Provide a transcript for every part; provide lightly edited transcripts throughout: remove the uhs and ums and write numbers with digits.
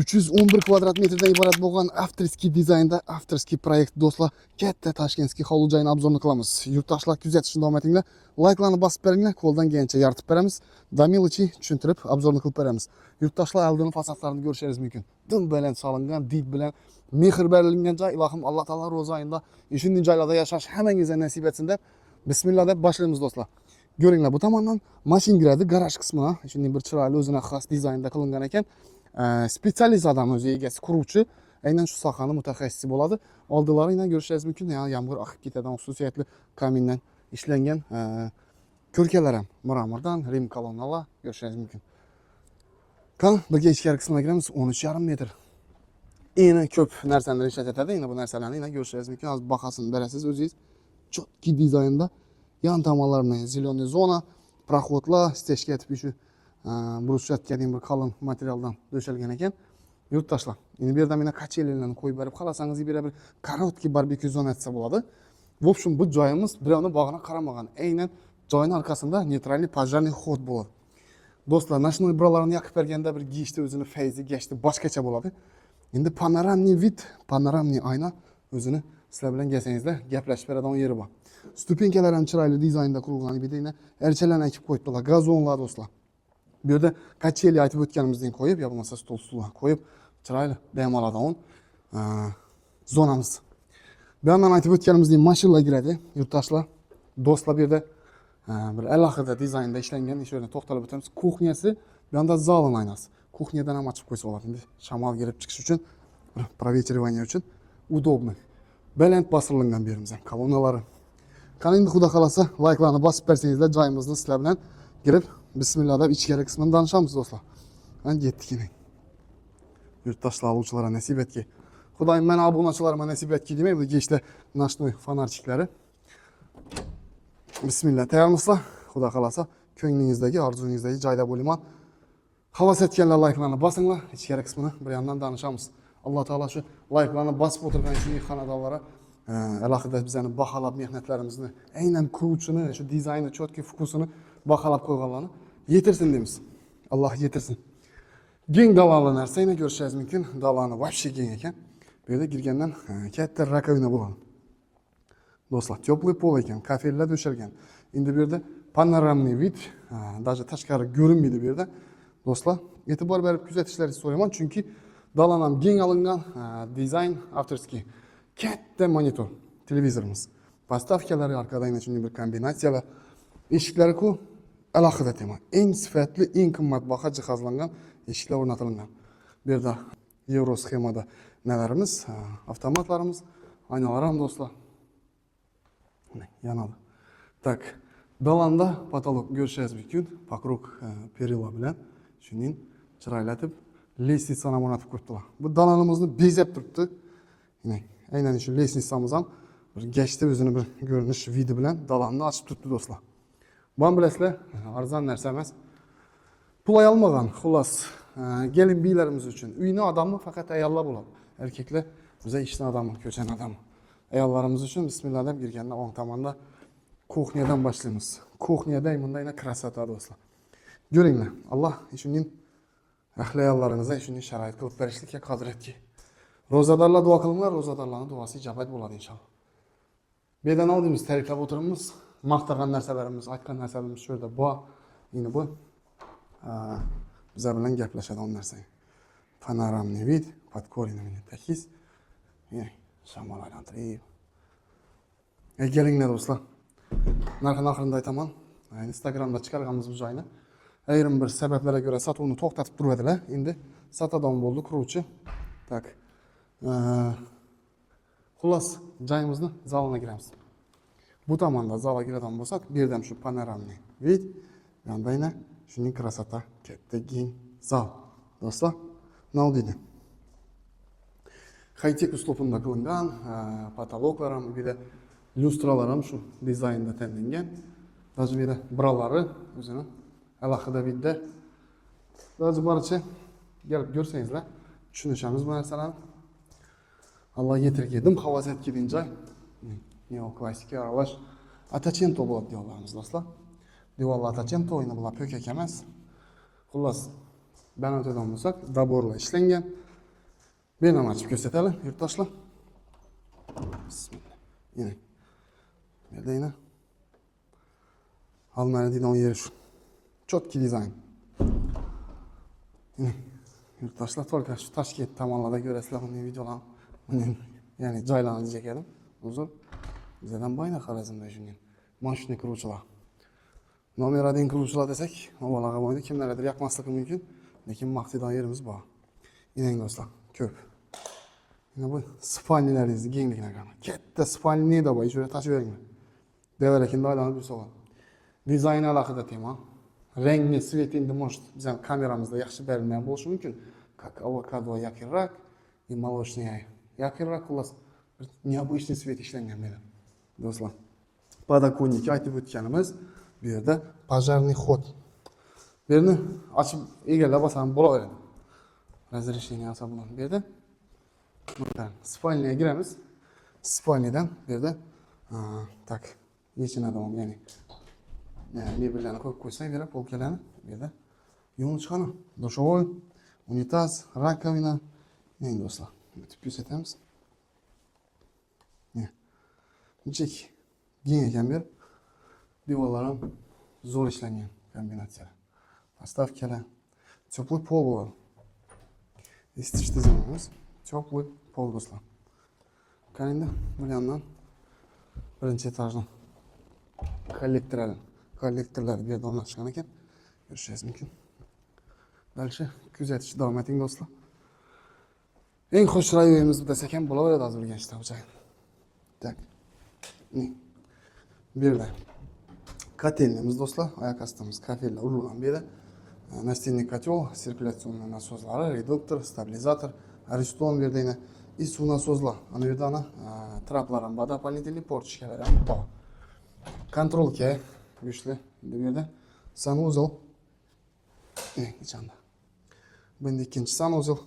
311 kvadrat metrdan iborat bo'lgan avtorskiy dizaynda avtorskiy proyekt do'stlar, katta Toshkentskiy hovli joyini obzorni qilamiz. Yurtdoshlar kuzatishni davom etinglar. Like'larni bosib beringlar, qo'ldan kelgancha yaratib beramiz. Damilichi tushuntirib obzorni qilib beramiz. Yurtdoshlar oldini fasadlarini ko'rishingiz mumkin. Dim bilan solingan, did bilan mehr berilgan joy. Ilohim Alloh taolo ro'za oyida shunday joylarda yashash hammangizga nasib etsin deb bismillah deb boshlaymiz do'stlar. Ko'ringlar, bu tomondan mashina kiradi, garaj qismina. Shunday bir chiroyli o'zina xos dizaynda qilingan ekan. Spetsialist adam o'zi egasi, quruvchi, aynan shu sohani mutaxassisi bo'ladi. Oldilari ko'rishingiz mumkin, yomg'ir oqib ketadigan xususiyatli kamindan ishlangan ko'rkalar ham mramordan, rim kolonnalar ko'rishingiz mumkin. Qani, birga ichkari qismga kiramiz. 13,5 metr. Eng ko'p narsalarni ishlatadi. Bu narsalarni ko'rishingiz mumkin. Hozir bahosini berasiz o'zingiz. Chotki dizaynda yan tomonlarni zелёный zona, proxodlar, stechka etib shu bruschatka degan bir qalin materialdan döşalgan ekan. Yurtdoshlar, endi bu yerda mena qachelilarni qo'yib berib, xalasangiz bir korotkий barbekü zona etsa bo'ladi. В общем, bu joyimiz birovni bog'ina qaramagan. Aynan joyning orqasida neytralniy pожарный ход bo'ladi. Do'stlar, nashnoy biralarini yoqib berganda bir giyishda o'zini fayzi gashti boshqacha bo'ladi. Endi panoramniy vid, panoramniy ayna o'zini sizlar bilan gelsangizlar gaplashib beradigan yeri bor. Stupenkalar ham chiroyli dizaynda qurilgan edi. Erchalarni ekib qo'yibdilar, gazonlar do'stlar. Bu yerda kacheli aytib o'tganimizdek qo'yib, yo bo'lmasa stol qo'yib, chiroyli bemaloldan zonamiz. Bu yerdan aytib o'tganimizdek mashinalar kiradi, yurtdoshlar. Do'stlar, bu yerda bir alohida dizaynda ishlangan, ish o'rnida to'xtalib o'tamiz. Kuxnyasi, bu yerda zalning aynasi. Kuxnyadan ham ochib qo'ysa bo'ladi. Endi shamol kelib chiqish uchun, provetривание uchun удобный. Baland bosirilgan bu yerimiz ham, kolonnalari. Qani endi xudo xolasa, like'larni bosib bersangizlar, joyimizni sizlar bilan kirib bismillah deb ichkari qismini tanishamiz do'stlar. Mana yetdik endi. Yurtdoshlar oluvchilarga nasib etki. Xudoyim men obunachilarga nasib etki demay, bu geçti nashnoy fonarchiklari. Bismillah. Tayyormisizlar? Xudo xolasa, ko'nglingizdagi, orzungizdagi joyda bo'laman. Havas etganlar like'larni bosinglar, ichkari qismini bir yandan tanishamiz. Alloh taolo shu like'larni bosib o'tirgan shu xonadonlarga alohida bizani baholab mehnatlarimizni, aynan quruvchini, shu dizaynni, chotki fokusini baholab qo'yganlarni yetirsin deymiz. Alloh yetirsin. Keng dalali narsani ko'rishingiz mumkin. Dalani вообще keng ekan. Bu yerda girgandan katta rakovina bo'ladi. Do'stlar, teplый pol ekan, kafellar döşalgan. Endi bu yerda panoramniy vid, даже tashqari ko'rinmaydi bu yerda. Do'stlar, e'tibor berib kuzatishlaringizni so'rayman, chunki dalan ham keng olingan, dizayn avtorskiy. Katta monitor televizorimiz. Postavkalari orqada yana shunday bir kombinatsiyalar. Eshiklari ku alohida tema. Eng sifatli, eng qimmatbaho jihozlangan eshiklar o'rnatilgan. Bu yerda Euro sxemada nelerimiz, avtomatlarimiz, aynalar ham do'stlar. Yanadi. Tak, dalanda patolog ko'rishingiz mumkin. Покруг perila bilan shuning chiroylatib lestitsani o'rnatib qo'yibdilar. Bu dalanimizni bezab turibdi. Aynan shu lestitsamiz ham bir gashti o'zini bir ko'rinish vidi bilan dalanni ochib turibdi do'stlar. Buni bilasizlar, arzon narsa emas. Pul olmagan, xullas, gelin biylarimiz uchun. Uyni odamni faqat ayollar bo'ladi. Erkaklar biza ishni odamni, ko'chan odamni. Ayollarimiz uchun bismillah deb girganda o'ng tomonda kuxnyadan boshlaymiz. Kuxnyada bunday krasota do'stlar. Ko'ringlar, Alloh shuning ahli ayollaringizga shunday sharoit qilib berishlikka qodir etki. Ro'zadorlar duo qilinglar, ro'zadorlarning duosi ijobat bo'ladi inshaalloh. Bu yerdan oldimiz tariqlab o'tiramiz. Maqtagan narsalarimiz, aytgan narsalarimiz shu yerda bor. Endi bu bizlar bilan gaplashadigan narsa. Panoramniy vid, podkorinniy takiz. Shamol aylantirib. Kelinglar do'stlar. Narxini oxirida aytaman. Instagramda chiqarganmiz bu joyni. Ayrim bir sabablarga ko'ra sotuvni to'xtatib turadilar. Endi sotadon bo'ldi quruvchi. Tak. Xullas, joyimizni zalga kiramiz. Bu tomonda zalga kiradigan bo'lsak, bu yerda ham shu panoramniy vid, yandayna shuning krasota, katta keng zal. Do'stlar, nima deydi? High-tech uslubida qilingan, patologlar ham, bir de lyustralar ham shu dizaynda tanlangan. Даже bir de biralari o'zini alohida vidda. Даже boricha kelib ko'rsangizlar, tushunishamiz bu narsalarni. Allah yetirgedim, havas etkiydin joy. Neoklasik aralash atachento bo'ladi diyorlarimiz do'stlar. Diyorlar atachento o'yini bular po'kak emas. Xullas, banatadan bo'lsak, daborlar ishlangan. Bir ham ochib ko'rsataylik yurtdoshlar. Bismillah. Yine. Nerede yine? Almanya deydigan yeri shu. Chotki dizayn. Yurtdoshlar только shu Toshkent tomonlarda ko'rasizlar bunday videolarni. Ya'ni joylarni chekdim. Uzr. Bizdan boyna Xorazmda shunday. Mashina quruvchilar. Nomer 1 quruvchilar desak, avvalaga bo'lmaydi, kimlardir yoqmasligi mumkin, lekin maqtaydigan yerimiz bor. Yine do'stlar, ko'p. Yine bu spalnilaringizni kengligini qaraman. Katta spalnida bor, shuni tashib beringlar. Devarakin aylanib yursa bo'ladi. Dizayn alohida tema. Rangni, svetini может bizning kameramizda yaxshi berilmagan bo'lishi mumkin. Как avokado yaqinroq, и молочный yaqinroq xullas bir необычный свет ishlangan meni. Do'stlar, podokонник aytib o'tganimiz, bu yerda пожарный ход. Bu yerni ochib egallab olsam bo'laveradi. Разрешение olsa bo'ladi. Bu yerda bundan spalniyaga giramiz. Spalniyadan bu yerda tak yechinadigan, ya'ni mebellarni qo'yib qo'ysak, bu yerda polkalarni, bu yerda yuvinishxona, dushovой, unitaz, rakovina, eng do'stlar. Bitib ko'rsatamiz. Bunchalik keng ekan bu yer. Devorlar ham zo'r ishlangan kombinatsiyalar. Поставкаlar, теплый пол bo'ladi. Isitish tizimimiz теплый pol do'stlar. Qarangda, bu yerdan birinchi etajdan kollektorlar bu yerda o'rnashgan ekan. Ko'rishingiz mumkin. Dальше kuzatish davom eting do'stlar. Eng xush rayonimiz desak ham bo'laveradi hozir Urganchda bu joy. Tak. Bu yerda kotelimiz do'stlar, oyoq ostimiz kotellar urilgan bu yerda. Настенный котел, циркуляционный насоslari, редуктор, stabilizator, ariston bu yerda yana и suv nasozlar. Ana bu yerda ana traplar ham bor, дополнительный portishkalar ham bor. Kontrolka kuchli. Bu yerda sanuzel. Ichanda. Bunda ikkinchi sanuzel.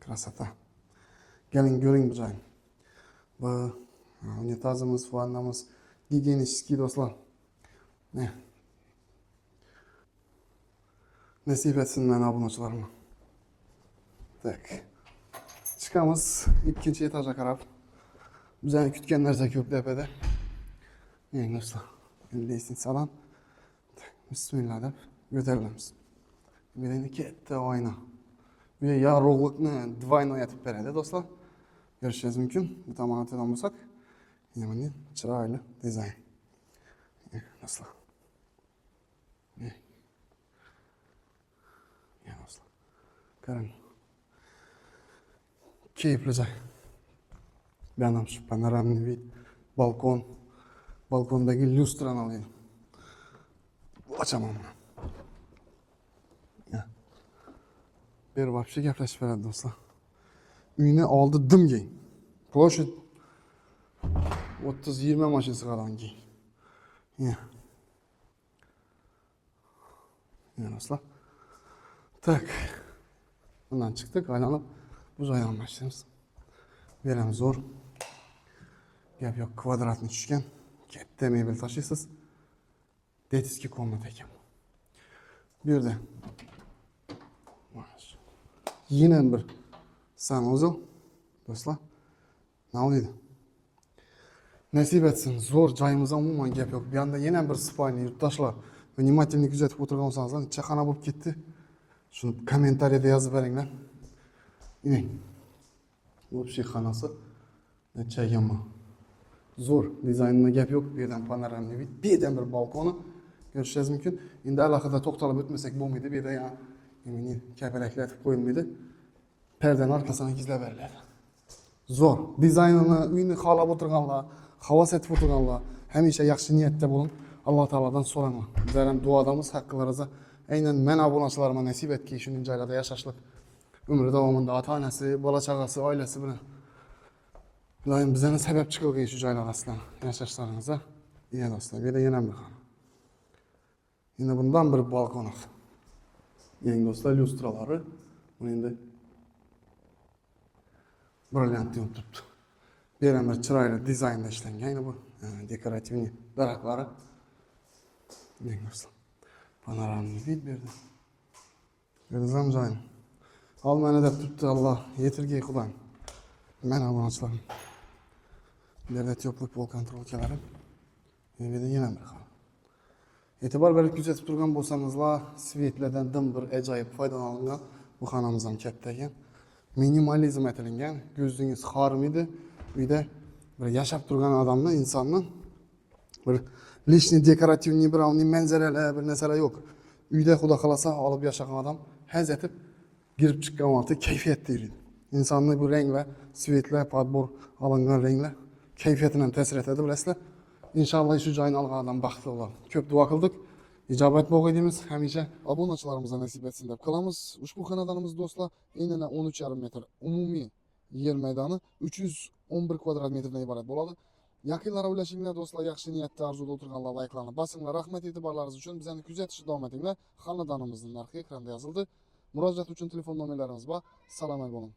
Krasota. Keling ko'ring bu joyni. Bu unitazimiz, vannamiz, gigiyenический do'stlar. Nasip etsin meni obunachilarimga. Tak. Chiqamiz ikkinchi etajga qarab. Bizani kutgan narsa ko'p tepada. Eng do'stlar, lestnitsadan bismillah deb ko'tarilamiz. Bu yerda katta oyna. Bu yorug'likni двойной etib beradi do'stlar. Ko'rishingiz mumkin. Bu tomondan bo'lsak, yana chiroyli dizayn. Do'stlar. Do'stlar. Qarang. Keyifli joy. Benim şu panoramный вид, balkon, balkondagi lyustrani alayım. Açamam bunu. Bir вообще gaplashib beradi do'stlar. Uyni oldi dim keng. Площадь 30-20 mashina sig'adigan keng. Do'stlar. Tak. Bundan chiqdik, aylanib bu joydan boshlaymiz. Bu ham zo'r. Gap yo'q, kvadratni tushgan. Katta mebel tashiysiz. Детский komnata ekan. Bu yerda yine bir sanuzel do'stlar. Nima deydi? Nasib etsin, zo'r joyimiz umuman gap yo'q. Bu yerda yana bir spalni yurtdoshlar. Vнимательно kuzatib o'tirgan bo'lsangizlar, necha xona bo'lib ketdi? Shuni kommentariyada yozib beringlar. Вообще xonasi necha ekanmi? Zo'r, dizaynida gap yo'q. Bu yerdan panoramniy vid, bu yerdan bir balkoni ko'rishingiz mumkin. Endi alohida to'xtalib o'tmasak bo'lmaydi. Bu yerda yana kapalaklatib qo'yilmaydi. Perdening orqasini gizlab beriladi. Zo'r. Dizaynini uyni xohlab o'tirganlar, havas etib o'tirganlar hamisha yaxshi niyatda bo'ling. Alloh taoladan so'ranglar. Bizlar ham duodamiz haqqingizda aynan men obunachilarimga nasib etki, shunday joylarda yashashlik. Umri davomida ota-onasi, bola-chaqasi, oilasi bilan Ilohim bizlarni sababchi qilgan shu joylar aslan yashashlaringizga. Iya do'stlar, bu yerda yana bir xona. Yana bundan bir balkon. Yangi do'stlar, lyustralari. Buni endi brilliant deb turibdi. Bu yerda bir chiroyli dizaynda ishlangan. Yana bu dekorativniy daraxtlari. Yangi do'stlar. Panoramniy vid berdi. Ko'rdingizmi joyni? Al məni də tutdu Allah. Yetirgey Xudan. Mən abonaçılarım. Nerede teplük bol kontrol kelerim. Evde yine bir xal. Etibar verip güzel turgan bolsanızla svetlerden dım bir acayip faydalanılgan bu xanamızdan keptegen. Minimalizm etilingan, gözünüz xarım idi. Bir de bir yaşap turgan adamla insanla bir lishni dekorativni bir avni manzaralar bir narsalar yok. Uyda xudo xolasa alıp yaşagan adam haz etip girip çıkan vakti keyfiyet deyildi. İnsanlı bu renkler, svetler, padbor alıngan renkler keyfiyetinden tesir etedi bilasizlar. İnşallah şu joyni algan adam baxtli bo'ladi. Ko'p duo qildik. Ijobat bo'lg'ay deymiz. Hamisha obunachilarimizga nasib etsin deb qilamiz. Ushbu xonadonimiz do'stlar, enana 13,5 metr umumiy yer maydoni 311 kvadrat metrdan iborat bo'ladi. Yaqinlar o'ylashinglar do'stlar, yaxshi niyatda arzuda o'tirganlar layklarni bosinglar. Rahmat e'tiborlaringiz uchun. Bizani kuzatishni davom etinglar. Xonadonimizning narxi ekranda yozildi. Murojaat uchun telefon nomerlarimiz bor. Salomat bo'ling.